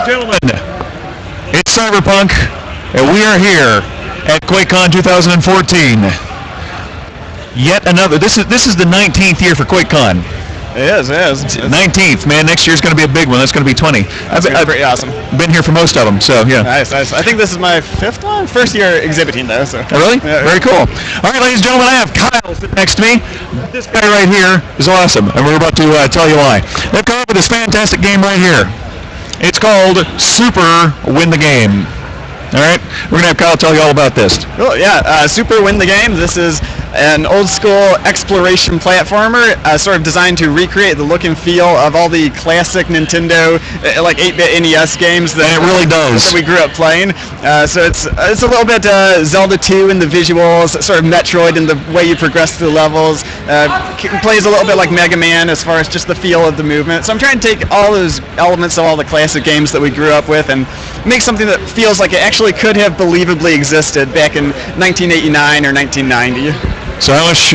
Gentlemen, it's CyberPunk, and we are here at QuakeCon 2014. Yet another. This is the 19th year for QuakeCon. It is. 19th, man. Next year's going to be a big one. That's going to be 20. That's pretty awesome. Been here for most of them, so yeah. Nice. I think this is my fifth one. First year exhibiting, though. So. Oh, really? Yeah. Very cool. All right, ladies and gentlemen, I have Kyle sitting next to me. This guy right here is awesome, and we're about to tell you why. They've come up with this fantastic game right here. It's called Super Win the Game. All right, we're going to have Kyle tell you all about this. Cool, yeah. Super Win the Game. This is an old-school exploration platformer, sort of designed to recreate the look and feel of all the classic Nintendo, like 8-bit NES games that, and it really does. That we grew up playing. So it's a little bit Zelda 2 in the visuals, sort of Metroid in the way you progress through the levels. Plays a little bit like Mega Man as far as just the feel of the movement. So I'm trying to take all those elements of all the classic games that we grew up with and make something that feels like it actually could have believably existed back in 1989 or 1990. So how much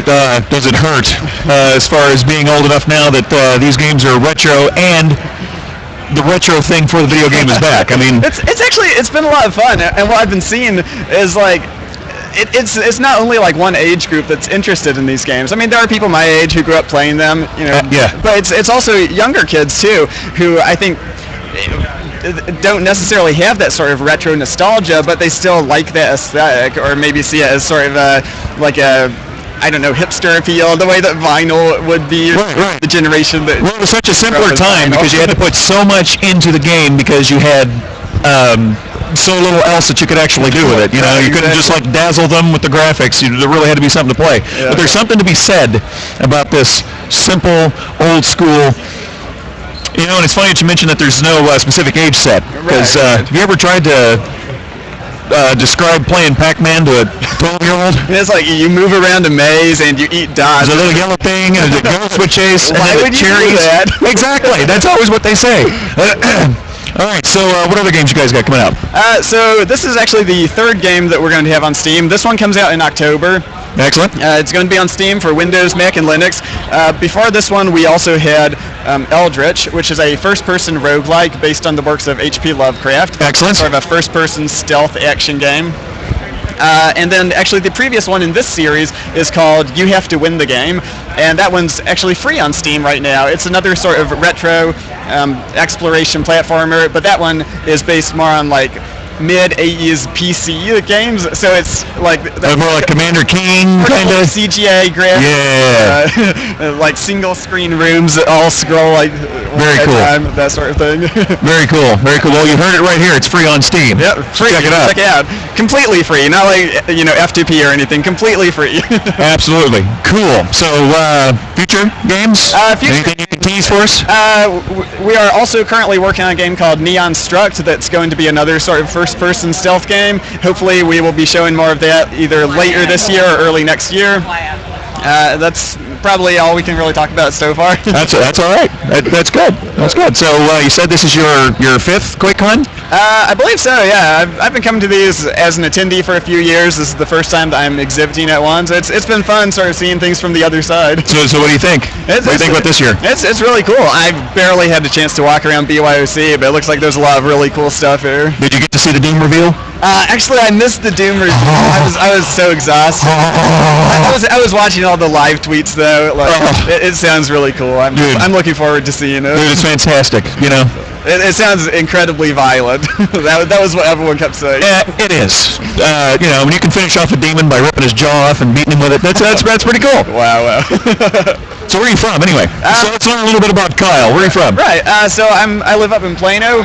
does it hurt as far as being old enough now that these games are retro and the retro thing for the video game is back? I mean, it's been a lot of fun, and what I've been seeing is like it's not only like one age group that's interested in these games. I mean, there are people my age who grew up playing them, you know. Yeah. But it's also younger kids too who I think don't necessarily have that sort of retro nostalgia, but they still like that aesthetic, or maybe see it as sort of like a, I don't know, hipster appeal, the way that vinyl would be. Right. The generation that. Well, it was such a simpler time because you had to put so much into the game because you had so little else that you could actually do with it. You know, you couldn't just like dazzle them with the graphics. There really had to be something to play. Yeah. But there's something to be said about this simple, old school. You know, and it's funny that you mentioned that there's no specific age set. Because have you ever tried to describe playing Pac-Man to a 12-year-old? It's like you move around a maze and you eat dots. There's a little yellow thing and a ghost would chase. Why would you do that? Exactly. That's always what they say. All right, so what other games you guys got coming out? So this is actually the third game that we're going to have on Steam. This one comes out in October. Excellent. It's going to be on Steam for Windows, Mac, and Linux. Before this one, we also had Eldritch, which is a first-person roguelike based on the works of H.P. Lovecraft. Excellent. Sort of a first-person stealth action game. And then actually the previous one in this series is called You Have to Win the Game, and that one's actually free on Steam right now. It's another sort of retro exploration platformer, but that one is based more on like mid-80s PC games, so it's like more like Commander King kind of CGI graphics. Yeah. Like single-screen rooms that all scroll like very cool. Time, that sort of thing. Very cool. Well, you heard it right here. It's free on Steam. Yeah, free. Check it out. Check it out. Completely free. Not like F2P or anything. Completely free. Absolutely. Cool. So future games? Anything you can tease for us? We are also currently working on a game called Neon Struct that's going to be another sort of first-person stealth game. Hopefully we will be showing more of that either later this year or early next year. That's probably all we can really talk about so far. That's all right. That's good. That's good. So you said this is your fifth QuakeCon? I believe so, yeah. I've been coming to these as an attendee for a few years. This is the first time that I'm exhibiting at one, so it's been fun sort of seeing things from the other side. So what do you think? What do you think about this year? It's really cool. I've barely had the chance to walk around BYOC, but it looks like there's a lot of really cool stuff here. Did you get to see the Doom reveal? Actually, I missed the Doom reveal. I was so exhausted. I was watching all the live tweets though. Like, it sounds really cool. I'm looking forward to seeing it. Dude, it's fantastic. You know. It sounds incredibly violent. that was what everyone kept saying. Yeah, it is. When you can finish off a demon by ripping his jaw off and beating him with it, that's pretty cool. Wow. So where are you from, anyway? So let's learn a little bit about Kyle. Where are you from? Right. So I live up in Plano.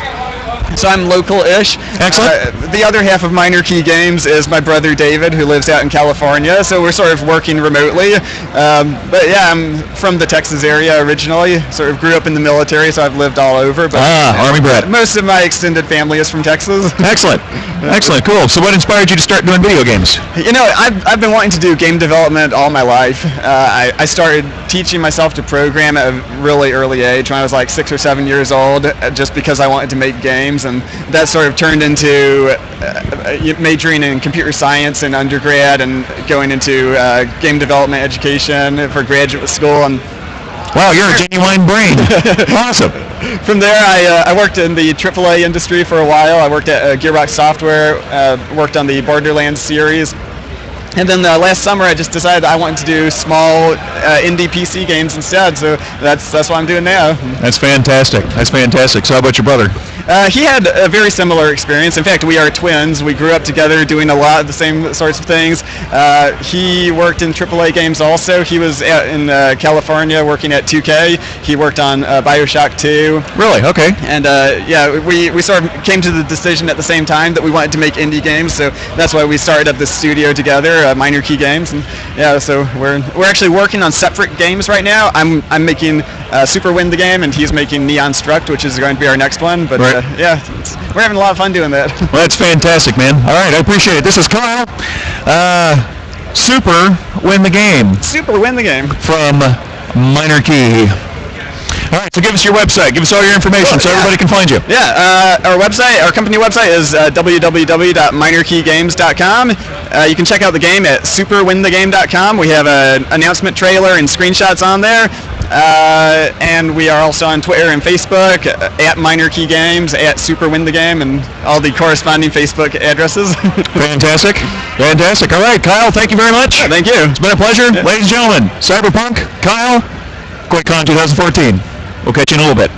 So I'm local-ish. Excellent. The other half of Minor Key Games is my brother David, who lives out in California. So we're sort of working remotely. But yeah, I'm from the Texas area originally. Sort of grew up in the military, so I've lived all over. But Army bred. Most of my extended family is from Texas. Excellent. Cool. So what inspired you to start doing video games? I've been wanting to do game development all my life. I started teaching myself to program at a really early age when I was like 6 or 7 years old, just because I wanted to make games. And that sort of turned into majoring in computer science in undergrad and going into game development education for graduate school. And Wow, you're a genuine brain. Awesome. From there, I worked in the AAA industry for a while. I worked at Gearbox Software, worked on the Borderlands series. And then last summer, I just decided I wanted to do small indie PC games instead. So that's what I'm doing now. That's fantastic. That's fantastic. So how about your brother? He had a very similar experience. In fact, we are twins. We grew up together doing a lot of the same sorts of things. He worked in AAA games also. He was in California working at 2K. He worked on Bioshock 2. Really? Okay. And we sort of came to the decision at the same time that we wanted to make indie games. So that's why we started up this studio together, Minor Key Games. And yeah, so we're actually working on separate games right now. I'm making Super Win the game, and he's making Neon Struct, which is going to be our next one. But right. We're having a lot of fun doing that. Well, that's fantastic, man. All right, I appreciate it. This is Kyle. Super Win the game. Super Win the game. From Minor Key. All right, so give us your website. Give us all your information so everybody can find you. Yeah, our company website is www.minorkeygames.com. You can check out the game at superwinthegame.com. We have an announcement trailer and screenshots on there. And we are also on Twitter and Facebook at Minor Key Games, at Super Win the Game, and all the corresponding Facebook addresses. Fantastic. Fantastic. All right, Kyle, thank you very much. Yeah, thank you. It's been a pleasure. Yeah. Ladies and gentlemen, CyberPunk, Kyle, QuakeCon 2014. We'll catch you in a little bit.